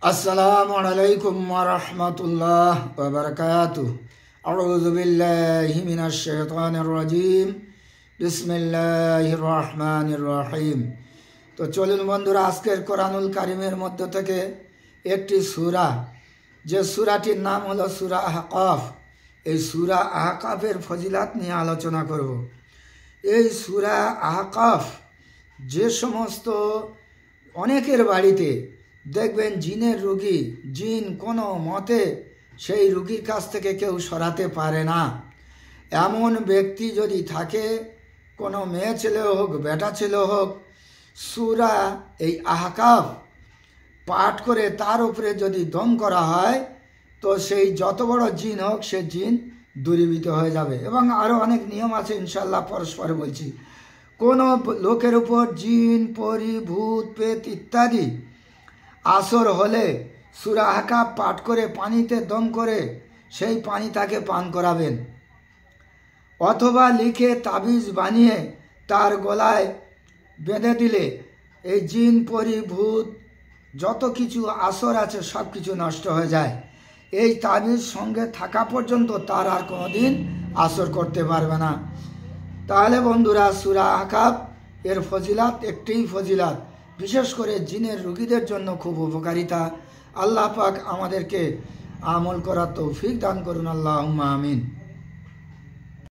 अस्सलामुअलैकुम वरहमतुल्लाहि वबरकातुहू। अऊज़ु बिल्लाहि मिनश शैतानिर रजीम। बिस्मिल्लाहिर रहमानिर रहीम। तो चलুন বন্ধুরা, আজকের কোরআনুল কারীমের মধ্য থেকে একটি সূরা, যে সূরাটির নাম হলো সূরা আহকাফ, এই সূরা আহকাফের ফজিলাত নিয়ে আলোচনা করব। এই সূরা আহকাফ যে সমস্ত অনেকের বাড়িতে দেখবেন জিনের রোগী, জিন কোনো মতে সেই রোগীর কাছ থেকে কেউ সরাতে পারে না, এমন ব্যক্তি যদি থাকে, কোনো মেয়ে ছেলে হোক বেটা ছেলে হোক, সূরা এই আহকাফ পাঠ করে তার উপরে যদি দম করা হয়, তো সেই যত বড় জিন হোক সে জিন দূরীভূত হয়ে যাবে। এবং আরও অনেক নিয়ম আছে, ইনশাল্লাহ পরস্পর বলছি। কোনো লোকের উপর জিন, পরি, ভূত, প্রেত ইত্যাদি আসর হলে সূরা আহকাফ পাঠ করে পানিতে দম করে সেই পানি তাকে পান করাবেন, অথবা লিখে তাবিজ বানিয়ে তার গলায় বেঁধে দিলে এই জিন, পরি, ভূত যত কিছু আসর আছে সব কিছু নষ্ট হয়ে যায়। এই তাবিজ সঙ্গে থাকা পর্যন্ত তার আর কোনো দিন আসর করতে পারবে না। তাহলে বন্ধুরা, সূরা আহকাফ এর ফজিলাত একটিই ফজিলাত, বিশেষ করে জিনের রোগীদের জন্য খুব উপকারিতা। আল্লাহ পাক আমাদেরকে আমল করার তৌফিক দান করুন, আল্লাহুম্মা আমিন।